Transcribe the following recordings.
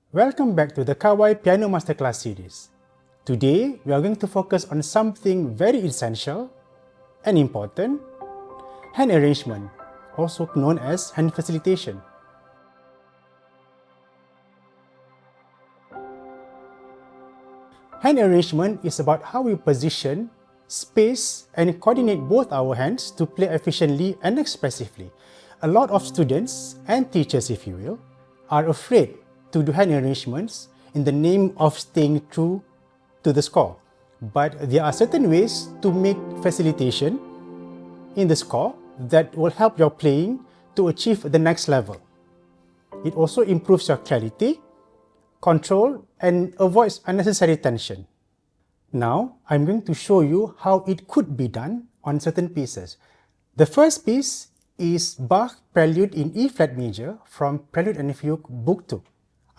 Welcome back to the Kawai Piano Masterclass series. Today, we are going to focus on something very essential and important, hand arrangement, also known as hand facilitation. Hand arrangement is about how we position, space, and coordinate both our hands to play efficiently and expressively. A lot of students and teachers, if you will, are afraid to do hand arrangements in the name of staying true to the score. But there are certain ways to make facilitation in the score that will help your playing to achieve the next level. It also improves your clarity, control, and avoids unnecessary tension. Now, I'm going to show you how it could be done on certain pieces. The first piece is Bach Prelude in E flat major from Prelude and Fugue Book 2.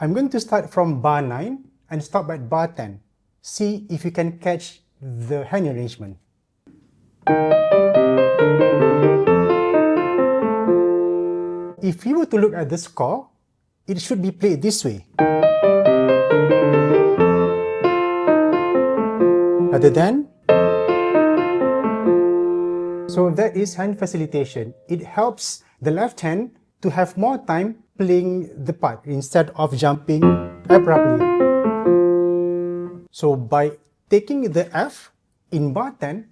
I'm going to start from bar 9 and stop at bar 10. See if you can catch the hand arrangement. If you were to look at the score, it should be played this way, rather than. So that is hand facilitation. It helps the left hand to have more time playing the part instead of jumping abruptly. So by taking the F in bar 10,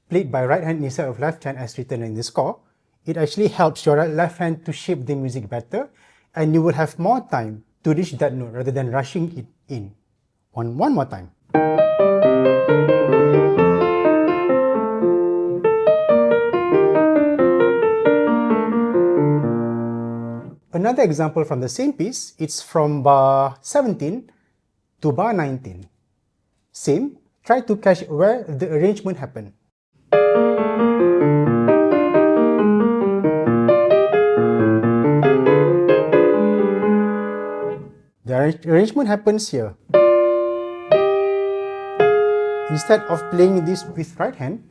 played by right hand instead of left hand as written in the score, it actually helps your left hand to shape the music better, and you will have more time to reach that note rather than rushing it in. One more time. Another example from the same piece, it's from bar 17 to bar 19. Same, try to catch where the arrangement happened. The arrangement happens here. Instead of playing this with right hand,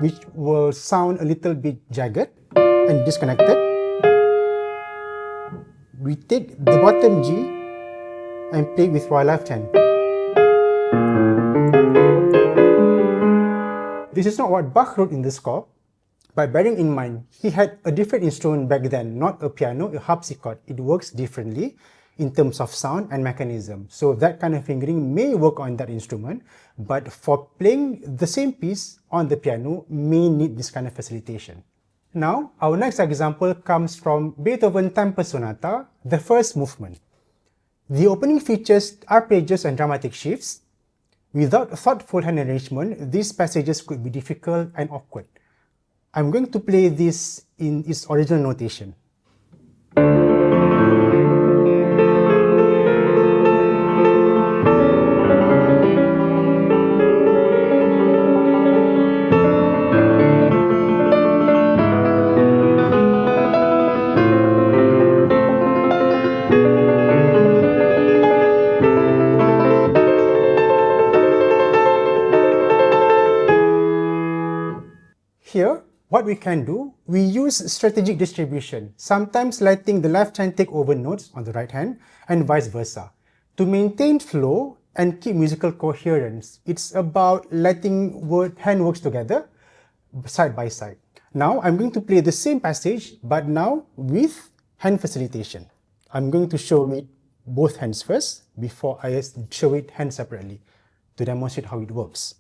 which will sound a little bit jagged and disconnected, we take the bottom G and play with our left hand. This is not what Bach wrote in the score, but bearing in mind, he had a different instrument back then, not a piano, a harpsichord. It works differently in terms of sound and mechanism. So that kind of fingering may work on that instrument, but for playing the same piece on the piano may need this kind of facilitation. Now, our next example comes from Beethoven Tempest Sonata, the first movement. The opening features arpeggios and dramatic shifts. Without thoughtful hand arrangement, these passages could be difficult and awkward. I'm going to play this in its original notation. Here, what we can do, we use strategic distribution, sometimes letting the left hand take over notes on the right hand and vice versa. To maintain flow and keep musical coherence, it's about letting hand works together side by side. Now, I'm going to play the same passage, but now with hand facilitation. I'm going to show it both hands first before I show it hand separately to demonstrate how it works.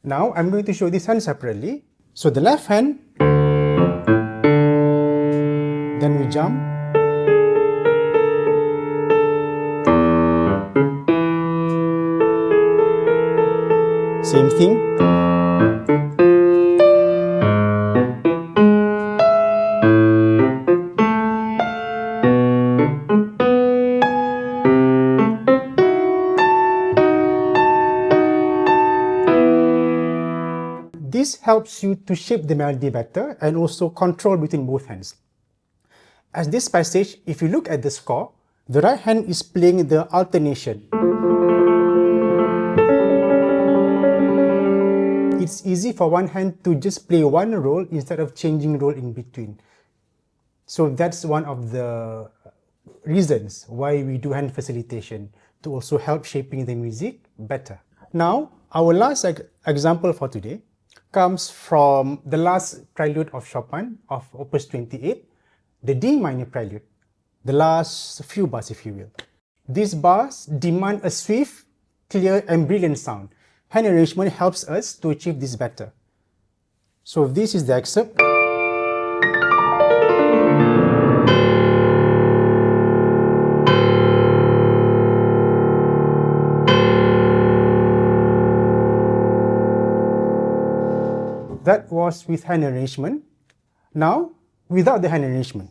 Now, I'm going to show this hand separately. So the left hand, then we jump, same thing. This helps you to shape the melody better and also control between both hands. As this passage, if you look at the score, the right hand is playing the alternation. It's easy for one hand to just play one role instead of changing role in between. So that's one of the reasons why we do hand facilitation, to also help shaping the music better. Now, our last example for today comes from the last prelude of Chopin of Opus 28, the D minor prelude, the last few bars, if you will. These bars demand a swift, clear and brilliant sound. Hand arrangement helps us to achieve this better. So this is the excerpt. That was with hand arrangement. Now, without the hand arrangement.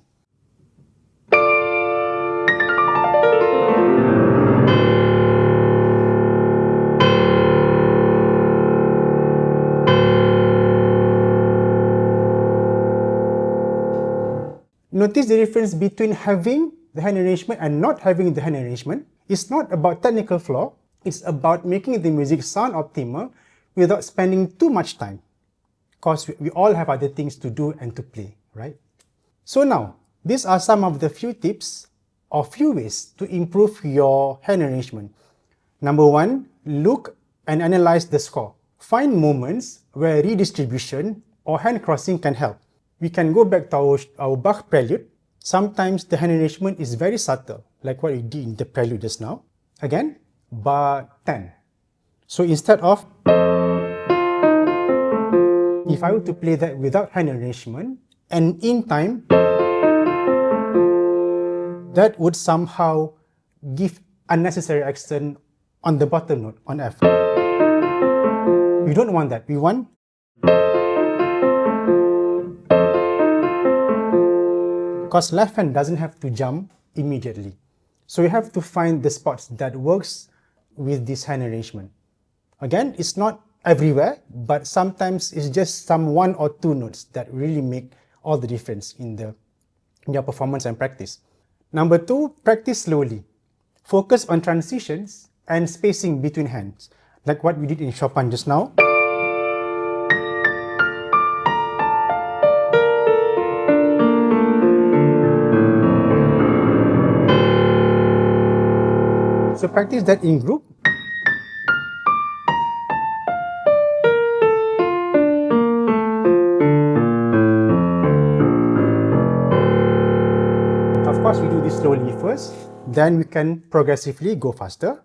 Notice the difference between having the hand arrangement and not having the hand arrangement. It's not about technical flaw, it's about making the music sound optimal without spending too much time. Because we all have other things to do and to play, right? So now, these are some of the few tips or few ways to improve your hand arrangement. Number one, look and analyze the score. Find moments where redistribution or hand crossing can help. We can go back to our Bach prelude. Sometimes the hand arrangement is very subtle, like what we did in the prelude just now. Again, bar 10. So instead of, if I were to play that without hand arrangement and in time, that would somehow give unnecessary accent on the bottom note, on F. We don't want that. We want because left hand doesn't have to jump immediately. So we have to find the spots that works with this hand arrangement. Again, it's not everywhere, but sometimes it's just some one or two notes that really make all the difference in your performance and practice. Number two, practice slowly. Focus on transitions and spacing between hands, like what we did in Chopin just now. So practice that in group. Of course, we do this slowly first, then we can progressively go faster.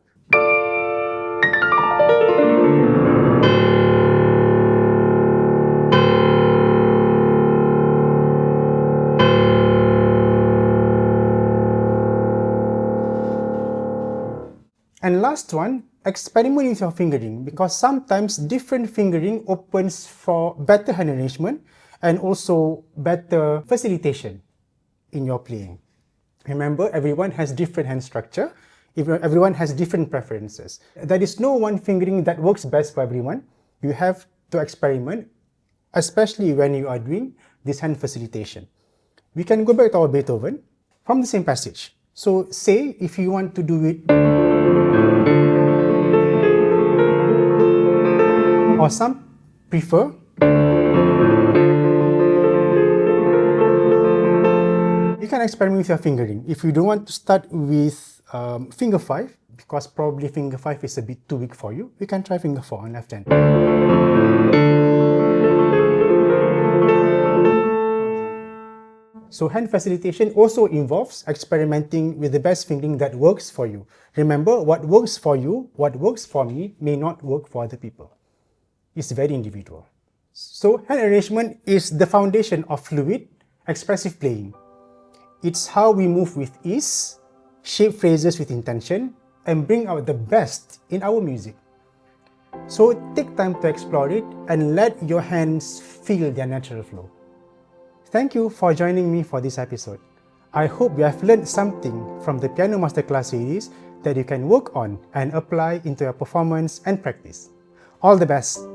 And last one, experiment with your fingering, because sometimes different fingering opens for better hand arrangement and also better facilitation in your playing. Remember, everyone has different hand structure, everyone has different preferences. There is no one fingering that works best for everyone. You have to experiment, especially when you are doing this hand facilitation. We can go back to our Beethoven from the same passage. So say if you want to do it, or some prefer you can experiment with your fingering. If you don't want to start with finger 5, because probably finger 5 is a bit too weak for you, you can try finger 4 on left hand. So hand facilitation also involves experimenting with the best fingering that works for you. Remember, what works for you, what works for me, may not work for other people. It's very individual. So hand arrangement is the foundation of fluid, expressive playing. It's how we move with ease, shape phrases with intention, and bring out the best in our music. So take time to explore it and let your hands feel their natural flow. Thank you for joining me for this episode. I hope you have learned something from the Piano Masterclass series that you can work on and apply into your performance and practice. All the best!